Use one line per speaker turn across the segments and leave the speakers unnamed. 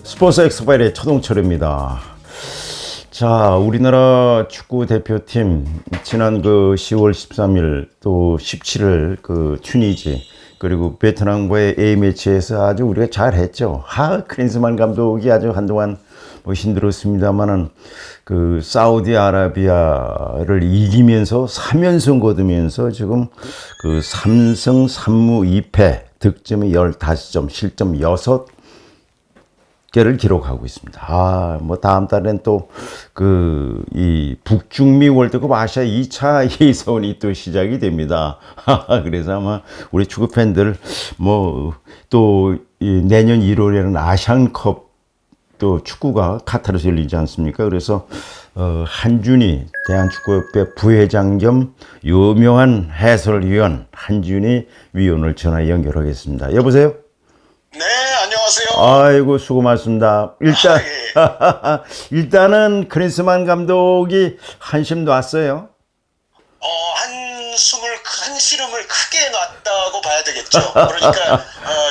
스포츠 엑스파일의 초동철입니다. 자, 우리나라 축구 대표팀 지난 그 10월 13일 또 17일 그 튀니지 그리고 베트남과의 A매치에서 아주 우리가 잘했죠. 클린스만 감독이 아주 한동안 뭐 힘들었습니다만은 그 사우디아라비아를 이기면서 3연승 거두면서 지금 그 3승 3무 2패 득점이 15점, 실점 6개를 기록하고 있습니다. 뭐 다음 달엔 또 이 북중미 월드컵 아시아 2차 예선이 또 시작이 됩니다. 그래서 아마 우리 축구 팬들 뭐 또 내년 1월에는 아시안컵 또 축구가 카타르에서 열리지 않습니까? 그래서 한준희 대한축구협회 부회장 겸 유명한 해설위원 한준희 위원을 전화 연결하겠습니다. 여보세요?
네, 안녕하세요.
아이고, 수고 많습니다. 일단은 클린스만 감독이 한심 놨어요.
한시름을 크게 놨다고 봐야 되겠죠. 그러니까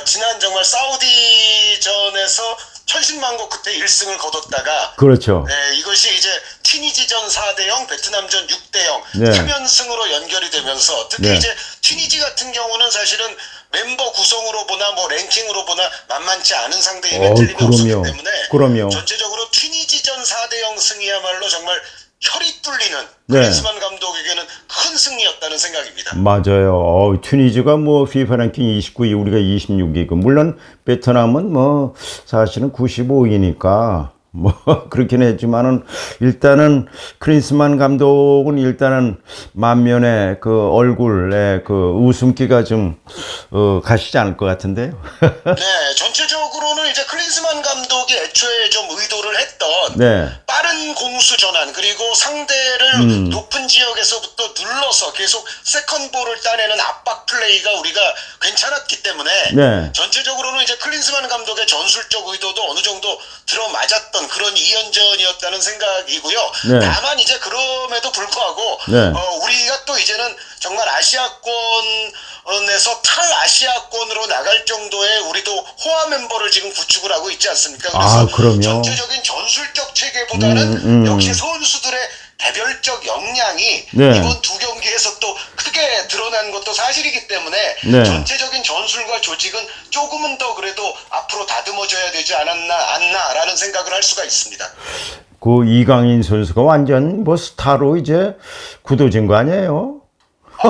지난 정말 사우디전에서 천신만고 끝에 1승을 거뒀다가
그렇죠.
네, 이것이 이제 튀니지전 4대0, 베트남전 6대0
네.
3연승으로 연결이 되면서 특히
네.
이제 튀니지 같은 경우는 사실은 멤버 구성으로 보나 뭐 랭킹으로 보나 만만치 않은 상대임에 틀림이 없었기 때문에
그럼요.
전체적으로 튀니지전 4대0 승이야말로 정말 혈이 뚫리는
네.
클린스만 감독에게는 큰 승리였다는 생각입니다.
맞아요. 튀니지가 뭐 FIFA 랭킹 29위, 우리가 26위고 물론 베트남은 뭐 사실은 95위니까 뭐 그렇긴 했지만은 일단은 클린스만 감독은 일단은 만면에 그 얼굴에 그 웃음기가 좀 가시지 않을 것 같은데요.
네, 전체적으로는 이제 클린스만 감독이 애초에 좀 의도를 했던
네.
빠른 공수 전환 그리고 상대를 높은 지역에서부터 눌러서 계속 세컨볼을 따내는 압박 플레이가 우리가 괜찮았기 때문에
네.
전체적으로는 이제 클린스만 감독의 전술적 의도도 어느 정도 들어맞았던 그런 2연전이었다는 생각이고요.
네.
다만 이제 그럼에도 불구하고
네.
우리가 또 이제는 정말 아시아권에서 탈아시아권으로 나갈 정도의 우리도 호화 멤버를 지금 구축을 하고 있지 않습니까? 그래서
그럼요.
전체적인 전술적 체계보다는 역시 선수들의 개별적 역량이
네.
이번 두 경기에서 또 크게 드러난 것도 사실이기 때문에
네.
전체적인 전술과 조직은 조금은 더 그래도 앞으로 다듬어져야 되지 않나라는 생각을 할 수가 있습니다.
그 이강인 선수가 완전 뭐 스타로 이제 굳어진 거 아니에요?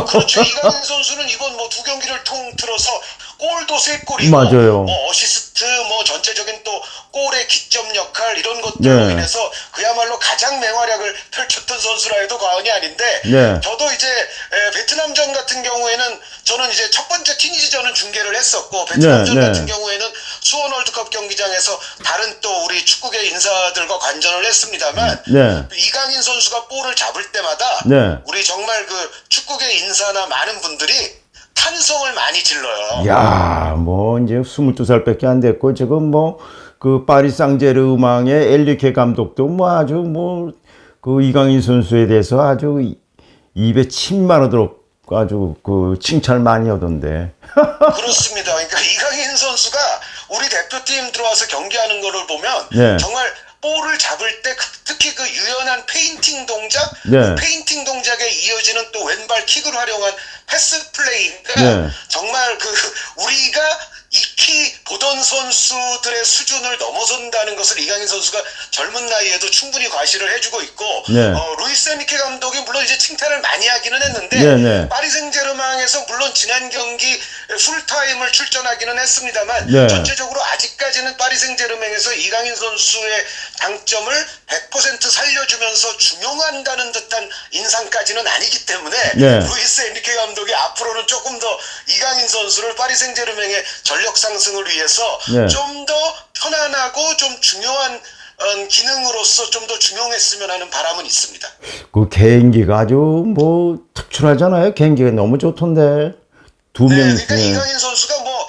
그렇죠. 이강인 선수는 이번 뭐 두 경기를 통틀어서 골도 3골이고
맞아요.
뭐 어시스트 뭐 전체적인 또 골의 기점 역할 이런 것들로
네.
인해서 그야말로 가장 맹활약을 펼쳤던 선수라 해도 과언이 아닌데
네.
저도 이제 베트남전 같은 경우에는 저는 이제 첫 번째 튀니지전은 중계를 했었고 베트남전
네.
같은 경우에는 수원 월드컵 경기장에서 다른 또 우리 축구계 인사들과 관전을 했습니다만
네.
이강인 선수가 볼을 잡을 때마다
네.
우리 정말 그 축구계 인사나 많은 분들이 탄성을 많이 질러요.
야, 뭐 이제 22살밖에 안 됐고 지금 뭐 그 파리 상제르맹의 엘리케 감독도 뭐 아주 뭐 그 이강인 선수에 대해서 아주 입에 침 마르도록 아주 그 칭찬을 많이 하던데.
그렇습니다. 그러니까 이강인 선수가 우리 대표팀 들어와서 경기하는 거를 보면
네.
정말 볼을 잡을 때 특히 그 유연한 페인팅 동작,
네.
그 페인팅 동작에 이어지는 또 왼발 킥을 활용한 패스 플레이가
네.
정말 그 우리가 익히 보던 선수들의 수준을 넘어선다는 것을 이강인 선수가 젊은 나이에도 충분히 과시를 해주고 있고
네.
루이스 에니케 감독이 물론 이제 칭찬을 많이 하기는 했는데
네.
파리 생제르맹에서 물론 지난 경기 풀타임을 출전하기는 했습니다만
네.
전체적으로 아직까지는 파리 생제르맹에서 이강인 선수의 장점을 100% 살려주면서 중용한다는 듯한 인상까지는 아니기 때문에
네.
루이스 에니케 감독이 앞으로는 조금 더 이강인 선수를 파리 생제르맹의 전력 상승을 위해서
네.
좀 더 편안하고 좀 중요한 기능으로서 좀 더 중용했으면 하는 바람은 있습니다.
그 개인기가 아주 뭐 특출하잖아요. 개인기가 너무 좋던데. 두 명.
그러니까 이강인 선수가 뭐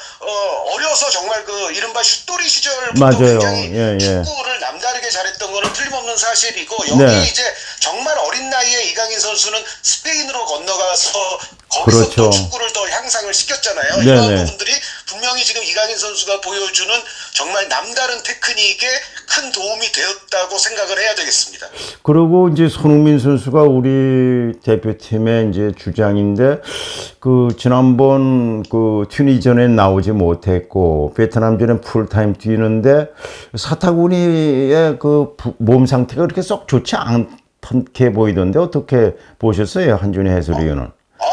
어려서 정말 그 이른바 슛돌이 시절부터
맞아요.
굉장히
예.
축구를 남다르게 잘했던 있었던 거는 틀림없는 사실이고 여기
네.
이제 정말 어린 나이에 이강인 선수는 스페인으로 건너가서 거기서
그렇죠.
또 축구를 더 향상을 시켰잖아요.
네네.
이런 부분들이 분명히 지금 이강인 선수가 보여주는 정말 남다른 테크닉에 큰 도움이 되었다고 생각을 해야 되겠습니다.
그리고 이제 손흥민 선수가 우리 대표팀의 이제 주장인데 그 지난번 그 튀니전에 나오지 못했고 베트남전에 풀타임 뛰는데 사타구니의 그 몸 상태가 그렇게 썩 좋지 않게 보이던데 어떻게 보셨어요, 한준희 해설위원은?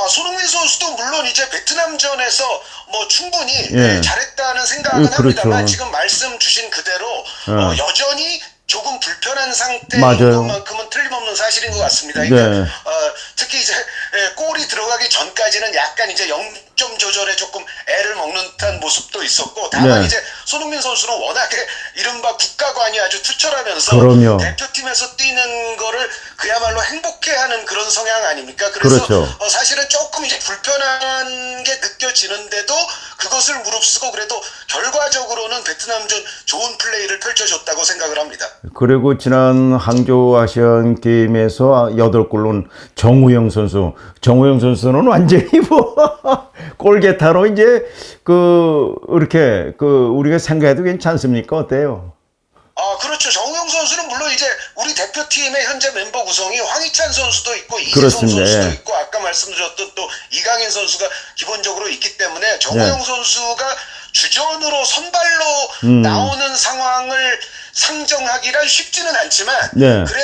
손흥민 선수도 물론 이제 베트남전에서 뭐 충분히
예.
잘했다는 생각은
그렇죠.
합니다만 지금 말씀 주신 그대로 여전히 조금 불편한 상태인
맞아요.
것만큼은 틀림없는 사실인 것 같습니다.
네.
그러니까 특히 이제 골이 들어가기 전까지는 약간 이제 0점 조절에 조금 애를 먹는 듯한 모습도 있었고 다만
네.
이제 손흥민 선수는 워낙에 이른바 국가관이 아주 투철하면서
그럼요.
대표팀에서 뛰는 거를 그야말로 행복해하는 그런 성향 아닙니까? 그래서
그렇죠.
사실은 조금 이제 불편한 게 느껴지는데도 그것을 무릅쓰고 그래도 결과적으로는 베트남전 좋은 플레이를 펼쳐줬다고 생각을 합니다.
그리고 지난 항저우 아시안 게임에서 8골 넣은 정우영 선수. 정우영 선수는 완전히 뭐 골게타로 이제 그 이렇게 그 우리가 생각해도 괜찮습니까? 어때요?
그렇죠. 정우영 선수는 물론 이제 우리 대표팀의 현재 mem버 구성이 황희찬 선수도 있고 이재성
그렇습니다.
선수도
예.
있고 아까 말씀드렸던 또 이강인 선수가 기본적으로 있기 때문에 정우영
네.
선수가 주전으로 선발로 나오는 상황을 상정하기란 쉽지는 않지만
네.
그래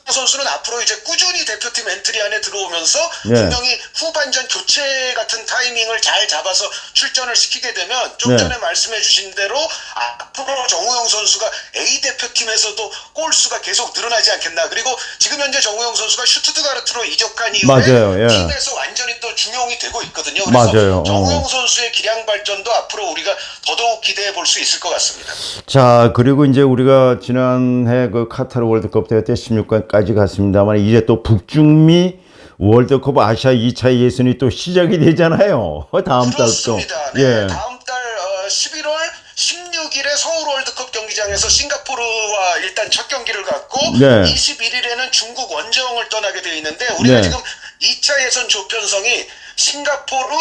선수는 앞으로 이제 꾸준히 대표팀 엔트리 안에 들어오면서
네.
분명히 후반전 교체 같은 타이밍을 잘 잡아서 출전을 시키게 되면 좀
네.
전에 말씀해 주신 대로 앞으로 정우영 선수가 A 대표팀에서도 골수가 계속 늘어나지 않겠나. 그리고 지금 현재 정우영 선수가 슈투트가르트로 이적한 이후에
맞아요. 예.
팀에서 완전히 또 중용이 되고 있거든요. 그래서
맞아요.
정우영 선수의 기량 발전도 앞으로 우리가 더더욱 기대해 볼 수 있을 것 같습니다.
자, 그리고 이제 우리가 지난해 그 카타르 월드컵 대회 때 16강까지 갔습니다만 이제 또 북중미 월드컵 아시아 2차 예선이 또 시작이 되잖아요. 다음 달 또.
그렇습니다. 네,
예.
다음 달 11월 16일에 서울 월드컵 경기장에서 싱가포르와 일단 첫 경기를 갖고
네.
21일에는 중국 원정을 떠나게 되어 있는데 우리가
네.
지금 2차 예선 조편성이 싱가포르,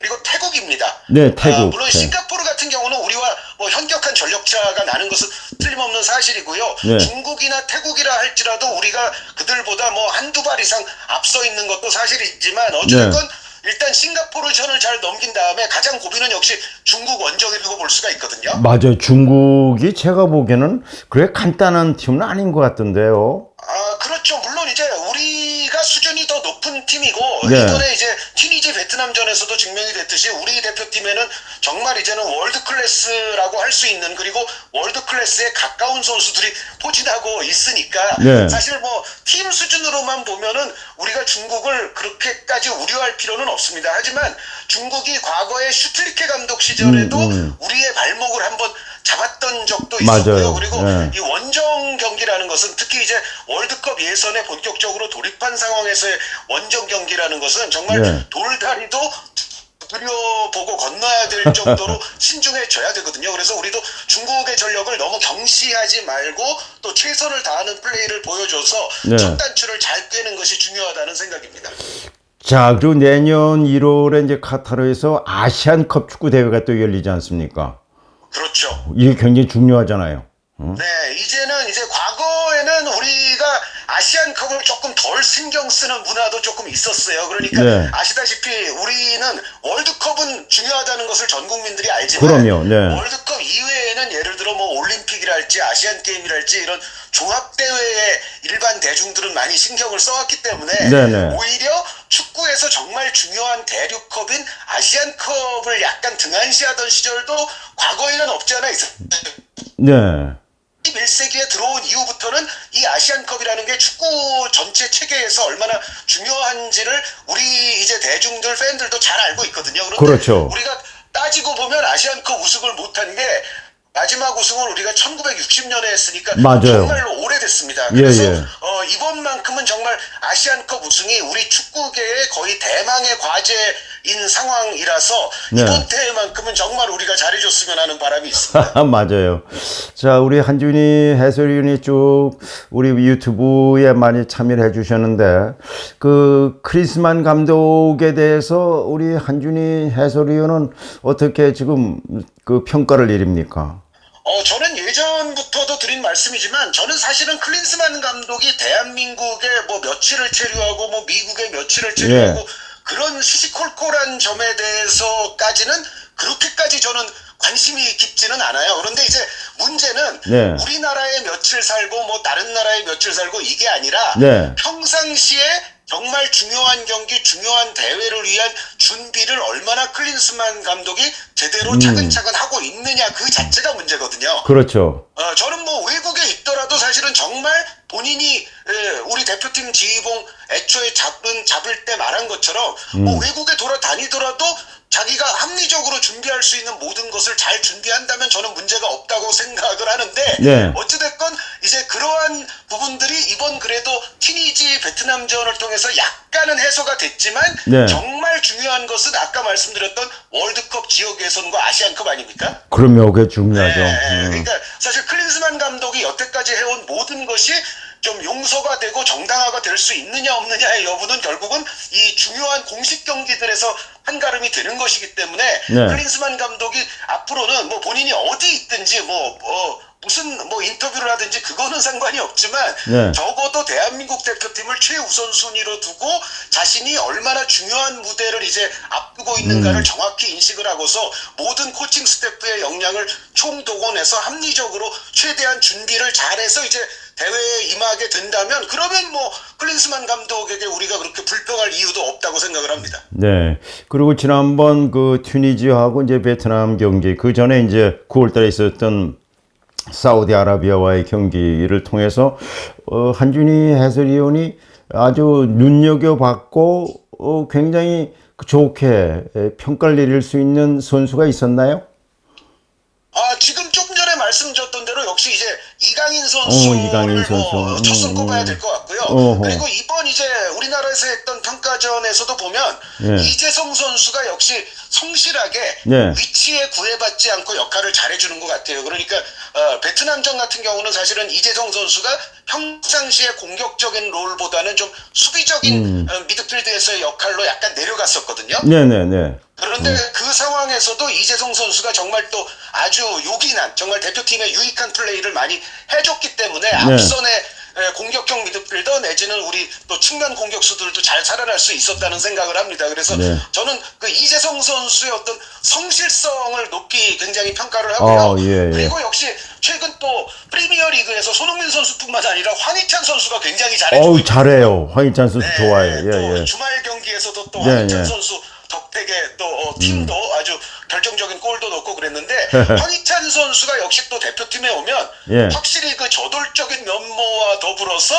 그리고 태국입니다.
네, 태국.
물론
네.
싱가포르 같은 경우는 우리와 뭐 현격한 전력차가 나는 것은 틀림없는 사실이고요.
네.
중국이나 태국이라 할지라도 우리가 그들보다 뭐 한두 발 이상 앞서 있는 것도 사실이지만 어쨌든
네.
일단 싱가포르전을 잘 넘긴 다음에 가장 고비는 역시 중국 원정이라고 볼 수가 있거든요.
맞아요. 중국이 제가 보기에는 그래 간단한 팀은 아닌 것 같던데요.
그렇죠. 물론 이제 우리가 수준이 더 높은 팀이고
네.
이번에 이제 튀니지 베트남전에서도 증명이 됐듯이 우리 대표팀에는 정말 이제는 월드 클래스라고 할 수 있는 그리고 월드 클래스에 가까운 선수들이 포진하고 있으니까
네.
사실 뭐 팀 수준으로만 보면은 우리가 중국을 그렇게까지 우려할 필요는 없습니다. 하지만 중국이 과거에 슈틸리케 감독 시절에도 우리의 발목을 한번 잡았던 적도 있었고요.
맞아요.
그리고
네.
이 원정 경기라는 것은 특히 이제 월드컵 예선에 본격적으로 돌입한 상황에서의 원정 경기라는 것은 정말
네.
돌다리도 두드려보고 건너야 될 정도로 신중해져야 되거든요. 그래서 우리도 중국의 전력을 너무 경시하지 말고 또 최선을 다하는 플레이를 보여줘서
네.
첫 단추를 잘 꿰는 것이 중요하다는 생각입니다.
자, 그리고 내년 1월에 이제 카타르에서 아시안컵 축구 대회가 또 열리지 않습니까?
그렇죠.
이게 굉장히 중요하잖아요.
네, 이제는 이제 과거에는 우리가 아시안컵을 조금 덜 신경 쓰는 문화도 조금 있었어요. 그러니까
네.
아시다시피 우리는 월드컵은 중요하다는 것을 전 국민들이 알지만
그럼요. 네.
월드컵 이외에는 예를 들어 뭐 올림픽이랄지 아시안 게임이랄지 이런 종합 대회에 일반 대중들은 많이 신경을 써왔기 때문에
네네.
오히려 축구에서 정말 중요한 대륙컵인 아시안컵을 약간 등한시하던 시절도 과거에는 없지 않아 있었어요.
네.
21세기에 들어온 이후부터는 이 아시안컵이라는 게 축구 전체 체계에서 얼마나 중요한지를 우리 이제 대중들 팬들도 잘 알고 있거든요. 그런데
그렇죠.
우리가 따지고 보면 아시안컵 우승을 못한 게 마지막 우승을 우리가 1960년에 했으니까
맞아요.
정말로 오래됐습니다. 그래서
예.
이번만큼은 정말 아시안컵 우승이 우리 축구계의 거의 대망의 상황이라서
네.
이번 대회만큼은 정말 우리가 잘해줬으면 하는 바람이 있습니다.
맞아요. 자, 우리 한준희 해설위원이 쭉 우리 유튜브에 많이 참여를 해주셨는데, 그 크리스만 감독에 대해서 우리 한준희 해설위원은 어떻게 지금 그 평가를 내립니까?
저는 예전부터도 드린 말씀이지만 저는 사실은 클린스만 감독이 대한민국에 뭐 며칠을 체류하고 뭐 미국에 며칠을 체류하고 그런 시시콜콜한 점에 대해서까지는 그렇게까지 저는 관심이 깊지는 않아요. 그런데 이제 문제는 우리나라에 며칠 살고 뭐 다른 나라에 며칠 살고 이게 아니라 평상시에 정말 중요한 경기, 중요한 대회를 위한 준비를 얼마나 클린스만 감독이 제대로 차근차근 하고 있느냐 그 자체가 문제거든요.
그렇죠.
저는 뭐 외국에 있더라도 사실은 정말 본인이 우리 대표팀 지휘봉 애초에 잡을 때 말한 것처럼 뭐 외국에 돌아다니더라도 자기가 합리적으로 준비할 수 있는 모든 것을 잘 준비한다면 저는 문제가 없다고 생각을 하는데 어찌됐건 이제 그러한 부분들이 이번 그래도 티니지 베트남전을 통해서 약간은 해소가 됐지만 정말 중요한 것은 아까 말씀드렸던 월드컵 지역 예선과 아시안컵 아닙니까?
그럼요, 그게 중요하죠.
그러니까 사실 클린스만 감독이 여태까지 해온 모든 것이 좀 용서가 되고 정당화가 될 수 있느냐 없느냐의 여부는 결국은 이 중요한 공식 경기들에서 한가름이 되는 것이기 때문에 클린스만 감독이 앞으로는 뭐 본인이 어디 있든지 무슨 뭐 인터뷰를 하든지 그거는 상관이 없지만 적어도 대한민국 대표팀을 최우선 순위로 두고 자신이 얼마나 중요한 무대를 이제 앞두고 있는가를 정확히 인식을 하고서 모든 코칭 스태프의 역량을 총동원해서 합리적으로 최대한 준비를 잘해서 이제 대회에 임하게 된다면 그러면 뭐 클린스만 감독에게 우리가 그렇게 불평할 이유도 없다고 생각을 합니다.
네. 그리고 지난번 그 튀니지하고 이제 베트남 경기 그 전에 이제 9월달에 있었던 사우디아라비아와의 경기를 통해서 한준희 해설위원이 아주 눈여겨봤고 굉장히 좋게 평가를 내릴 수 있는 선수가 있었나요?
지금 조금 전에 말씀드렸던 대로 역시 이제 이강인 선수를 첫순 꼽아야 될 것 같고요. 그리고 이번 이제 우리나라에서 했던 평가전에서도 보면 이재성 선수가 역시 성실하게 위치에 구애받지 않고 역할을 잘해주는 것 같아요. 그러니까 베트남전 같은 경우는 사실은 이재성 선수가 평상시에 공격적인 롤보다는 좀 수비적인 미드필드에서의 역할로 약간 내려갔었거든요. 그런데 그 상황에서도 이재성 선수가 정말 또 아주 요긴한 정말 대표팀에 유익한 플레이를 많이 해줬기 때문에 앞선에 공격형 미드필더 내지는 우리 또 측면 공격수들도 잘 살아날 수 있었다는 생각을 합니다. 그래서 저는 그 이재성 선수의 어떤 성실성을 높이 굉장히 평가를 하고요. 그리고 역시 최근 또 프리미어리그에서 손흥민 선수뿐만 아니라 황희찬 선수가 굉장히 잘해주고
잘해요. 황희찬 선수 좋아요.
또 주말 경기에서도 또 황희찬 선수 덕택에 또 팀도 아주 결정적인 골도 넣고 그랬는데 황희찬 선수가 역시 또 대표팀에 오면 확실히 그 저돌적인 면모와 더불어서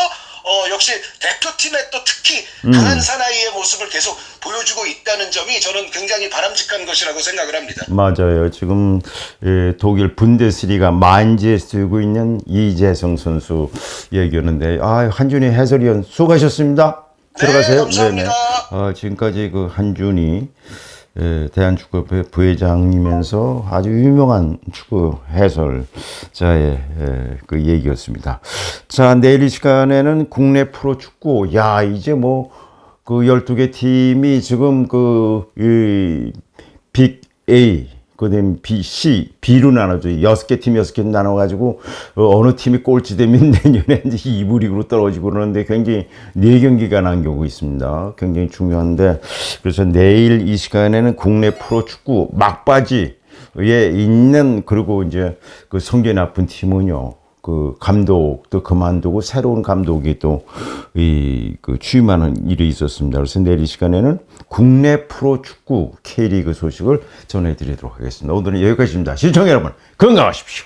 역시 대표팀에 또 특히 강한 사나이의 모습을 계속 보여주고 있다는 점이 저는 굉장히 바람직한 것이라고 생각을 합니다.
맞아요. 지금 독일 분데스리가 마인즈에 쓰고 있는 이재성 선수 얘기하는데 한준희 해설위원 수고하셨습니다. 들어가세요.
감사합니다.
지금까지 그 한준희 대한축구협회 부회장이면서 아주 유명한 축구 해설자의 그 얘기였습니다. 자, 내일 이 시간에는 국내 프로축구, 이제 뭐 그 12개 팀이 지금 빅 A, 그다음 B, C, B로 나눠져 6개 팀 6개 나눠가지고 어느 팀이 꼴찌 되면 내년에 이제 2부 리그로 떨어지고 그러는데 굉장히 4경기가 남겨오고 있습니다. 굉장히 중요한데 그래서 내일 이 시간에는 국내 프로축구 막바지에 있는 그리고 이제 그 성적이 나쁜 팀은요. 그 감독도 그만두고 새로운 감독이 또 그 취임하는 일이 있었습니다. 그래서 내일 이 시간에는 국내 프로축구 K리그 소식을 전해드리도록 하겠습니다. 오늘은 여기까지입니다. 시청자 여러분 건강하십시오.